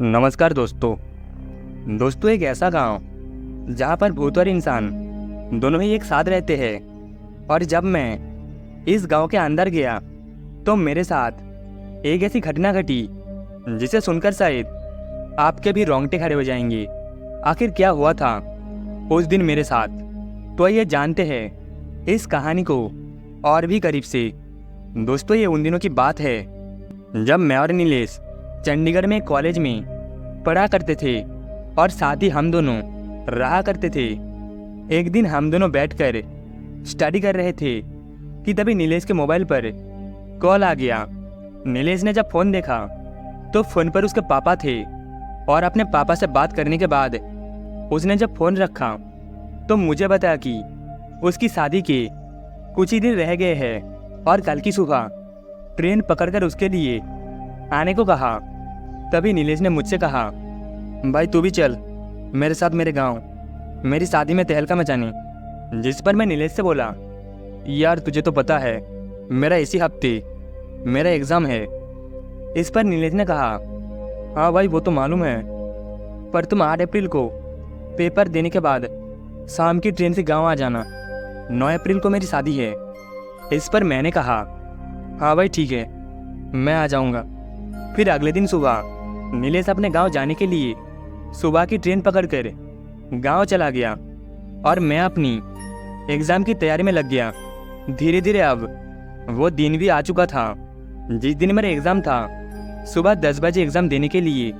नमस्कार दोस्तों। एक ऐसा गांव जहां पर भूत और इंसान दोनों ही एक साथ रहते हैं। और जब मैं इस गांव के अंदर गया तो मेरे साथ एक ऐसी घटना घटी जिसे सुनकर शायद आपके भी रोंगटे खड़े हो जाएंगे। आखिर क्या हुआ था उस दिन मेरे साथ, तो ये जानते हैं इस कहानी को और भी करीब से। दोस्तों, ये उन दिनों की बात है जब मैं और नीलेश चंडीगढ़ में कॉलेज में पढ़ा करते थे और साथ ही हम दोनों रहा करते थे। एक दिन हम दोनों बैठकर स्टडी कर रहे थे कि तभी नीलेश के मोबाइल पर कॉल आ गया। नीलेश ने जब फ़ोन देखा तो फ़ोन पर उसके पापा थे और अपने पापा से बात करने के बाद उसने जब फ़ोन रखा तो मुझे बताया कि उसकी शादी के कुछ ही दिन रह गए हैं और कल की सुबह ट्रेन पकड़कर उसके लिए आने को कहा। तभी नीलेश ने मुझसे कहा, भाई तू भी चल मेरे साथ मेरे गांव, मेरी शादी में तहलका मचाने। जिस पर मैं नीलेश से बोला, यार तुझे तो पता है मेरा इसी हफ्ते मेरा एग्ज़ाम है। इस पर नीलेश ने कहा, हाँ भाई वो तो मालूम है, पर तुम 8 अप्रैल को पेपर देने के बाद शाम की ट्रेन से गांव आ जाना। 9 अप्रैल को मेरी शादी है। इस पर मैंने कहा, हाँ भाई ठीक है, मैं आ जाऊंगा। फिर अगले दिन सुबह नीलेश अपने गांव जाने के लिए सुबह की ट्रेन पकड़कर गांव चला गया और मैं अपनी एग्ज़ाम की तैयारी में लग गया। धीरे धीरे अब वो दिन भी आ चुका था जिस दिन मेरा एग्ज़ाम था। सुबह 10 बजे एग्ज़ाम देने के लिए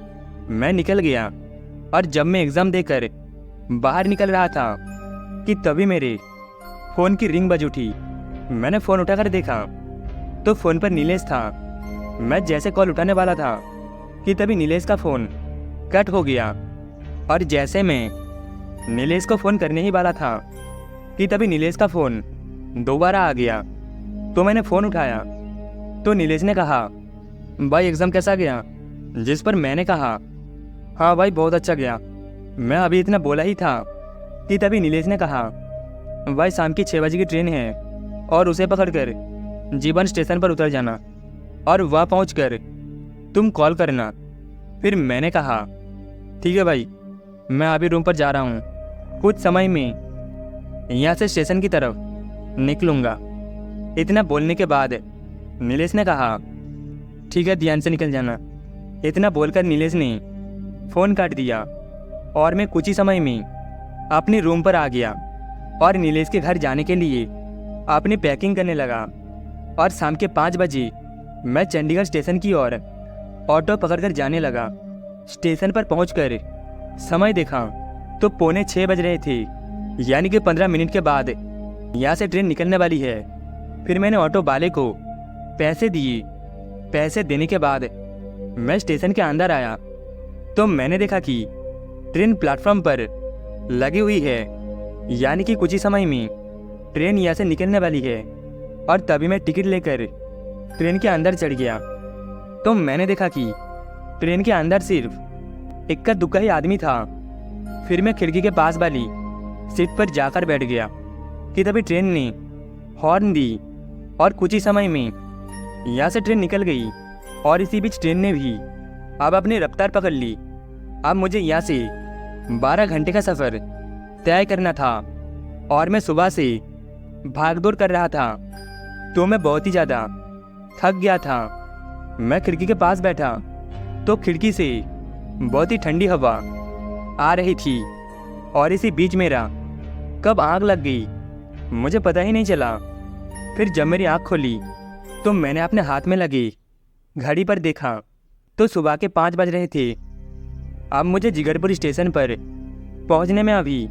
मैं निकल गया और जब मैं एग्ज़ाम देकर बाहर निकल रहा था कि तभी मेरे फ़ोन की रिंग बज उठी। मैंने फ़ोन उठाकर देखा तो फ़ोन पर नीलेश था। मैं जैसे कॉल उठाने वाला था कि तभी नीलेश का फ़ोन कट हो गया और जैसे मैं नीलेश को फ़ोन करने ही वाला था कि तभी नीलेश का फ़ोन दोबारा आ गया। तो मैंने फ़ोन उठाया तो नीलेश ने कहा, भाई एग्ज़ाम कैसा गया? जिस पर मैंने कहा, हाँ भाई बहुत अच्छा गया। मैं अभी इतना बोला ही था कि तभी नीलेश ने कहा, भाई शाम की 6 बजे की ट्रेन है और उसे पकड़कर जीवन स्टेशन पर उतर जाना और वहाँ पहुँचकर तुम कॉल करना। फिर मैंने कहा, ठीक है भाई, मैं अभी रूम पर जा रहा हूँ, कुछ समय में यहाँ से स्टेशन की तरफ निकलूँगा। इतना बोलने के बाद नीलेश ने कहा, ठीक है ध्यान से निकल जाना। इतना बोलकर नीलेश ने फ़ोन काट दिया और मैं कुछ ही समय में अपने रूम पर आ गया और नीलेश के घर जाने के लिए अपनी पैकिंग करने लगा। और शाम के 5 बजे मैं चंडीगढ़ स्टेशन की ओर ऑटो पकड़कर जाने लगा। स्टेशन पर पहुंचकर समय देखा तो 5:45 बज रहे थे, यानी कि 15 मिनट के बाद यहाँ से ट्रेन निकलने वाली है। फिर मैंने ऑटो वाले को पैसे दिए। पैसे देने के बाद मैं स्टेशन के अंदर आया तो मैंने देखा कि ट्रेन प्लेटफॉर्म पर लगी हुई है, यानी कि कुछ ही समय में ट्रेन यहाँ से निकलने वाली है। और तभी मैं टिकट लेकर ट्रेन के अंदर चढ़ गया तो मैंने देखा कि ट्रेन के अंदर सिर्फ इक्का दुक्का ही आदमी था। फिर मैं खिड़की के पास वाली सीट पर जाकर बैठ गया कि तभी ट्रेन ने हॉर्न दी और कुछ ही समय में यहाँ से ट्रेन निकल गई। और इसी बीच ट्रेन ने भी अब अपनी रफ्तार पकड़ ली। अब मुझे यहाँ से 12 घंटे का सफ़र तय करना था और मैं सुबह से भागदौड़ कर रहा था तो मैं बहुत ही ज़्यादा थक गया था। मैं खिड़की के पास बैठा तो खिड़की से बहुत ही ठंडी हवा आ रही थी और इसी बीच मेरा कब आग लग गई मुझे पता ही नहीं चला। फिर जब मेरी आँख खोली तो मैंने अपने हाथ में लगी घड़ी पर देखा तो सुबह के 5 बज रहे थे। अब मुझे जिगरपुर स्टेशन पर पहुंचने में अभी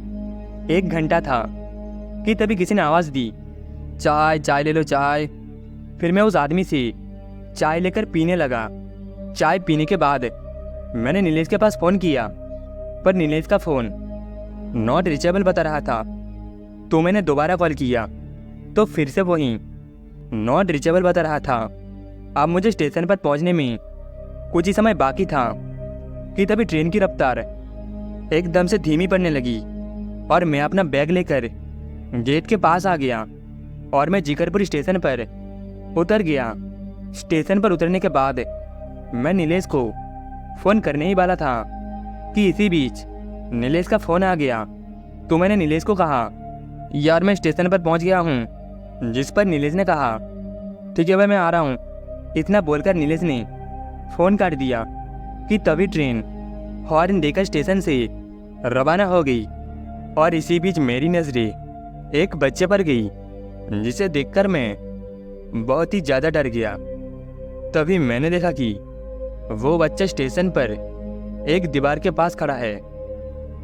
1 घंटा था कि तभी किसी ने आवाज़ दी, चाय चाय ले लो चाय। फिर मैं उस आदमी से चाय लेकर पीने लगा। चाय पीने के बाद मैंने नीलेश के पास फ़ोन किया पर नीलेश का फ़ोन नॉट रीचेबल बता रहा था। तो मैंने दोबारा कॉल किया तो फिर से वही नॉट रीचेबल बता रहा था। अब मुझे स्टेशन पर पहुंचने में कुछ ही समय बाकी था कि तभी ट्रेन की रफ्तार एकदम से धीमी पड़ने लगी और मैं अपना बैग लेकर गेट के पास आ गया और मैं जिगरपुर स्टेशन पर उतर गया। स्टेशन पर उतरने के बाद मैं नीलेश को फ़ोन करने ही वाला था कि इसी बीच नीलेश का फ़ोन आ गया। तो मैंने नीलेश को कहा, यार मैं स्टेशन पर पहुंच गया हूं। जिस पर नीलेश ने कहा, ठीक है भाई मैं आ रहा हूं। इतना बोलकर नीलेश ने फ़ोन काट दिया कि तभी ट्रेन हॉर्न देकर स्टेशन से रवाना हो गई। और इसी बीच मेरी नज़रें एक बच्चे पर गई, जिसे देखकर मैं बहुत ही ज़्यादा डर गया। तभी मैंने देखा कि वो बच्चा स्टेशन पर एक दीवार के पास खड़ा है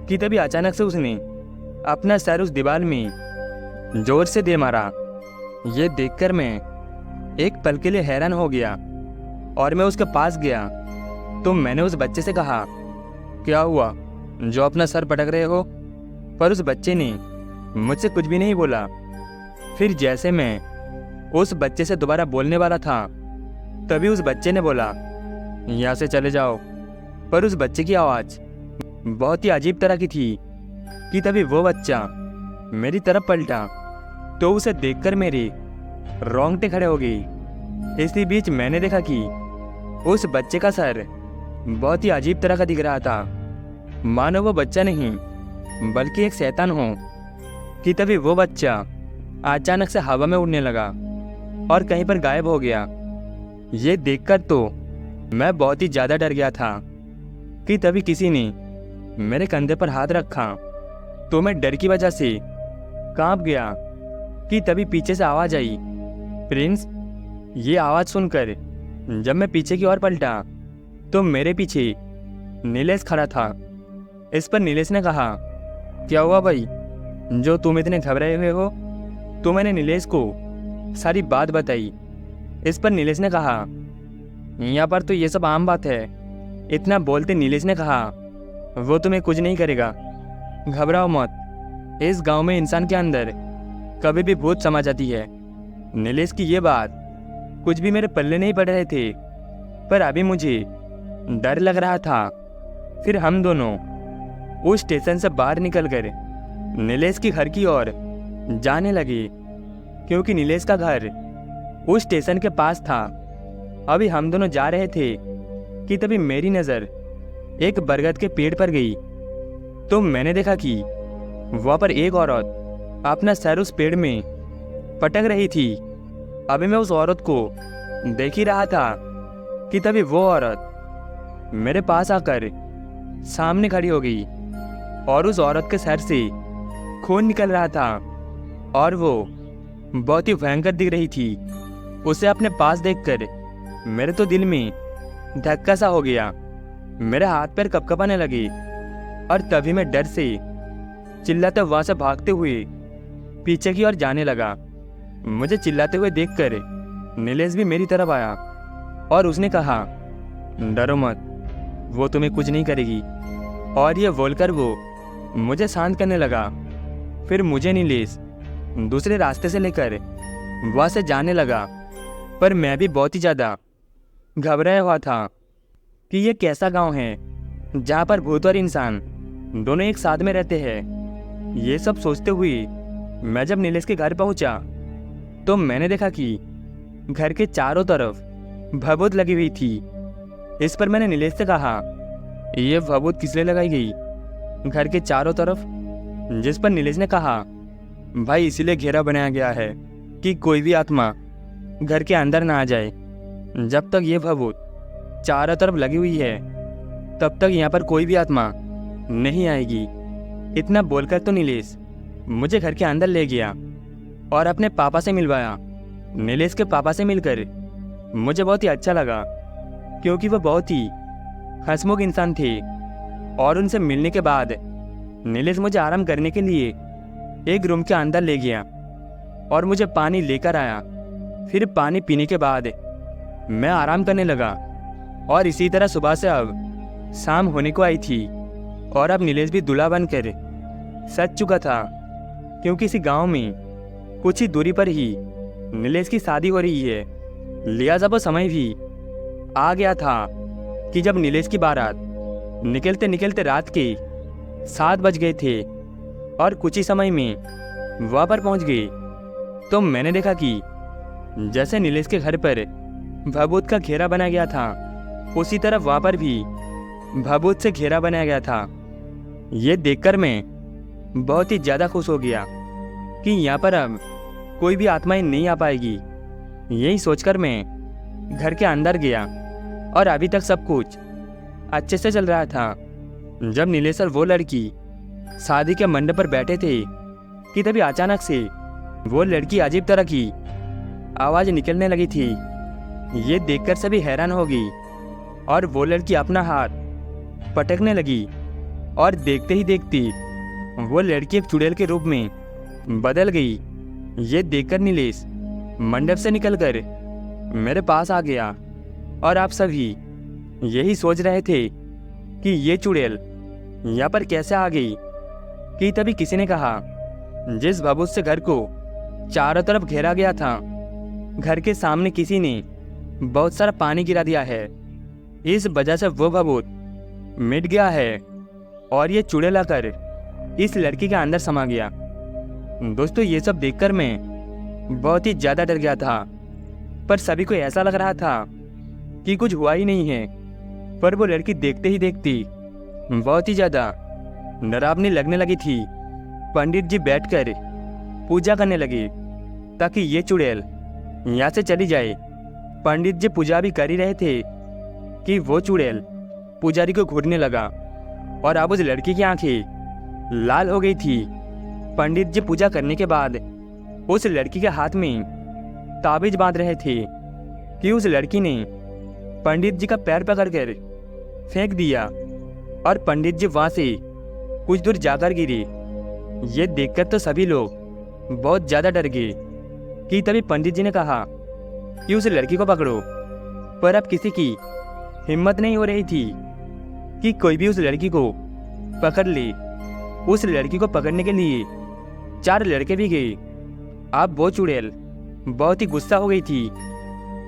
कि तभी अचानक से उसने अपना सर उस दीवार में जोर से दे मारा। ये देखकर मैं एक पल के लिए हैरान हो गया और मैं उसके पास गया। तो मैंने उस बच्चे से कहा, क्या हुआ जो अपना सर पटक रहे हो? पर उस बच्चे ने मुझसे कुछ भी नहीं बोला। फिर जैसे मैं उस बच्चे से दोबारा बोलने वाला था, तभी उस बच्चे ने बोला, यहाँ से चले जाओ। पर उस बच्चे की आवाज़ बहुत ही अजीब तरह की थी कि तभी वो बच्चा मेरी तरफ पलटा। तो उसे देखकर मेरे रोंगटे खड़े हो गए। इसी बीच मैंने देखा कि उस बच्चे का सर बहुत ही अजीब तरह का दिख रहा था, मानो वो बच्चा नहीं बल्कि एक शैतान हो। कि तभी वो बच्चा अचानक से हवा में उड़ने लगा और कहीं पर गायब हो गया। ये देखकर तो मैं बहुत ही ज़्यादा डर गया था कि तभी किसी ने मेरे कंधे पर हाथ रखा। तो मैं डर की वजह से कांप गया कि तभी पीछे से आवाज़ आई, प्रिंस। ये आवाज़ सुनकर जब मैं पीछे की ओर पलटा तो मेरे पीछे नीलेश खड़ा था। इस पर नीलेश ने कहा, क्या हुआ भाई, जो तुम इतने घबराए हुए हो? तो मैंने नीलेश को सारी बात बताई। इस पर नीलेश ने कहा, यहाँ पर तो ये सब आम बात है। इतना बोलते नीलेश ने कहा, वो तुम्हें कुछ नहीं करेगा, घबराओ मत। इस गांव में इंसान के अंदर कभी भी भूत समा जाती है। नीलेश की ये बात कुछ भी मेरे पल्ले नहीं पड़ रहे थे, पर अभी मुझे डर लग रहा था। फिर हम दोनों उस स्टेशन से बाहर निकलकर नीलेश के घर की ओर जाने लगे, क्योंकि नीलेश का घर उस स्टेशन के पास था। अभी हम दोनों जा रहे थे कि तभी मेरी नज़र एक बरगद के पेड़ पर गई। तो मैंने देखा कि वहाँ पर एक औरत अपना सर उस पेड़ में पटक रही थी। अभी मैं उस औरत को देख ही रहा था कि तभी वो औरत मेरे पास आकर सामने खड़ी हो गई और उस औरत के सर से खून निकल रहा था और वो बहुत ही भयंकर दिख रही थी। उसे अपने पास देखकर मेरे तो दिल में धक्का सा हो गया। मेरे हाथ पैर कपकपाने लगे और तभी मैं डर से चिल्लाते वहाँ से भागते हुए पीछे की ओर जाने लगा। मुझे चिल्लाते हुए देखकर नीलेश भी मेरी तरफ आया और उसने कहा, डरो मत, वो तुम्हें कुछ नहीं करेगी। और ये बोलकर वो मुझे शांत करने लगा। फिर मुझे नीलेश दूसरे रास्ते से लेकर वहाँ से जाने लगा, पर मैं भी बहुत ही ज़्यादा घबराया हुआ था कि ये कैसा गांव है जहाँ पर भूत और इंसान दोनों एक साथ में रहते हैं। ये सब सोचते हुए मैं जब नीलेश के घर पहुँचा तो मैंने देखा कि घर के चारों तरफ भभूत लगी हुई थी। इस पर मैंने नीलेश से कहा, ये भभूत किस लिए लगाई गई घर के चारों तरफ? जिस पर नीलेश ने कहा, भाई इसीलिए घेरा बनाया गया है कि कोई भी आत्मा घर के अंदर ना आ जाए। जब तक ये भभूत चारों तरफ लगी हुई है तब तक यहाँ पर कोई भी आत्मा नहीं आएगी। इतना बोलकर तो नीलेश मुझे घर के अंदर ले गया और अपने पापा से मिलवाया। नीलेश के पापा से मिलकर मुझे बहुत ही अच्छा लगा, क्योंकि वो बहुत ही हंसमुख इंसान थे। और उनसे मिलने के बाद नीलेश मुझे आराम करने के लिए एक रूम के अंदर ले गया और मुझे पानी लेकर आया। फिर पानी पीने के बाद मैं आराम करने लगा और इसी तरह सुबह से अब शाम होने को आई थी और अब नीलेश भी दूल्हा बनकर सज चुका था, क्योंकि इसी गांव में कुछ ही दूरी पर ही नीलेश की शादी हो रही है। लिहाजा वो समय भी आ गया था कि जब नीलेश की बारात निकलते निकलते रात के 7 बज गए थे और कुछ ही समय में वहाँ पर पहुँच गए। तो मैंने देखा कि जैसे नीलेश के घर पर भभूत का घेरा बना गया था, उसी तरह वहाँ पर भी भभूत से घेरा बनाया गया था। ये देखकर मैं बहुत ही ज़्यादा खुश हो गया कि यहाँ पर अब कोई भी आत्माएं नहीं आ पाएगी। यही सोचकर मैं घर के अंदर गया और अभी तक सब कुछ अच्छे से चल रहा था। जब नीलेश और वो लड़की शादी के मंडप पर बैठे थे कि तभी अचानक से वो लड़की अजीब तरह की आवाज़ निकलने लगी थी। ये देखकर सभी हैरान हो गई और वो लड़की अपना हाथ पटकने लगी और देखते ही देखते वो लड़की एक चुड़ैल के रूप में बदल गई। ये देखकर नीलेश मंडप से निकलकर मेरे पास आ गया और आप सभी यही सोच रहे थे कि ये चुड़ैल यहाँ पर कैसे आ गई कि तभी किसी ने कहा, जिस भभूत से घर को चारों तरफ घेरा गया था, घर के सामने किसी ने बहुत सारा पानी गिरा दिया है। इस वजह से वो भभूत मिट गया है और ये चुड़ैल आकर इस लड़की के अंदर समा गया। दोस्तों, ये सब देखकर मैं बहुत ही ज़्यादा डर गया था, पर सभी को ऐसा लग रहा था कि कुछ हुआ ही नहीं है। पर वो लड़की देखते ही देखती बहुत ही ज़्यादा डरावनी लगने लगी थी। पंडित जी बैठकर पूजा करने लगे ताकि ये चुड़ैल यहाँ से चली जाए। पंडित जी पूजा भी कर ही रहे थे कि वो चुड़ैल पुजारी को घूरने लगा और अब उस लड़की की आंखें लाल हो गई थी। पंडित जी पूजा करने के बाद उस लड़की के हाथ में ताबीज बांध रहे थे कि उस लड़की ने पंडित जी का पैर पकड़कर फेंक दिया और पंडित जी वहाँ से कुछ दूर जाकर गिरे। ये देखकर तो सभी लोग बहुत ज़्यादा डर गए कि तभी पंडित जी ने कहा कि उस लड़की को पकड़ो। पर अब किसी की हिम्मत नहीं हो रही थी कि कोई भी उस लड़की को पकड़ ले। उस लड़की को पकड़ने के लिए 4 लड़के भी गए। अब वो चुड़ैल बहुत ही गुस्सा हो गई थी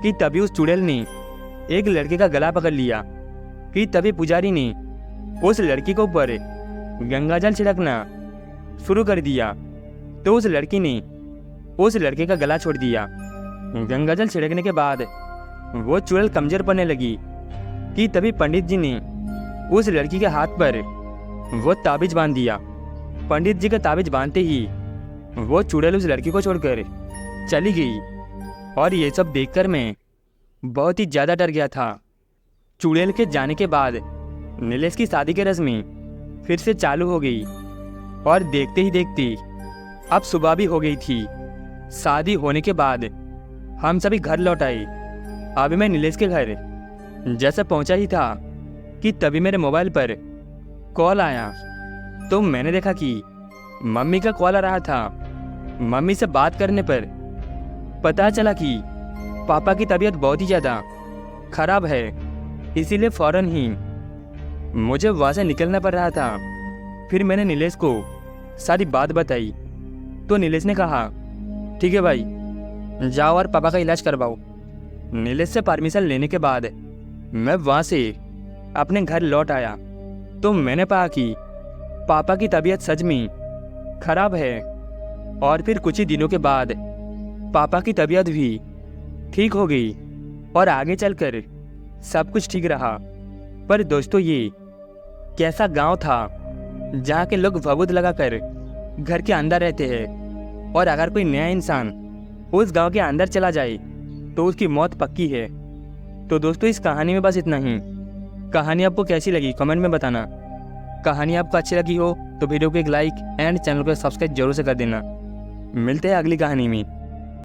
कि तभी उस चुड़ैल ने एक लड़के का गला पकड़ लिया कि तभी पुजारी ने उस लड़की के ऊपर गंगाजल छिड़कना शुरू कर दिया। तो उस लड़की ने उस लड़के का गला छोड़ दिया। गंगाजल छिड़कने के बाद वो चुड़ैल कमजोर पड़ने लगी कि तभी पंडित जी ने उस लड़की के हाथ पर वो ताबीज बांध दिया। पंडित जी का ताबीज बांधते ही वो चुड़ैल उस लड़की को छोड़कर चली गई। और ये सब देखकर मैं बहुत ही ज़्यादा डर गया था। चुड़ैल के जाने के बाद नीलेश की शादी की रस्में फिर से चालू हो गई और देखते ही देखते अब सुबह भी हो गई थी। शादी होने के बाद हम सभी घर लौट आए। अभी मैं नीलेश के घर जैसे पहुंचा ही था कि तभी मेरे मोबाइल पर कॉल आया। तो मैंने देखा कि मम्मी का कॉल आ रहा था। मम्मी से बात करने पर पता चला कि पापा की तबीयत बहुत ही ज़्यादा खराब है, इसीलिए फ़ौरन ही मुझे वहाँ से निकलना पड़ रहा था। फिर मैंने नीलेश को सारी बात बताई तो नीलेश ने कहा, ठीक है भाई, जाओ और पापा का इलाज करवाओ। नीलेश से परमिशन लेने के बाद मैं वहाँ से अपने घर लौट आया तो मैंने पाया कि पापा की तबीयत सच में खराब है। और फिर कुछ ही दिनों के बाद पापा की तबीयत भी ठीक हो गई और आगे चलकर सब कुछ ठीक रहा। पर दोस्तों, ये कैसा गांव था जहाँ के लोग भभूत लगाकर घर के अंदर रहते हैं और अगर कोई नया इंसान उस गांव के अंदर चला जाए तो उसकी मौत पक्की है। तो दोस्तों, इस कहानी में बस इतना ही। कहानी आपको कैसी लगी कमेंट में बताना। कहानी आपको अच्छी लगी हो तो वीडियो को एक लाइक एंड चैनल को सब्सक्राइब जरूर से कर देना। मिलते हैं अगली कहानी में।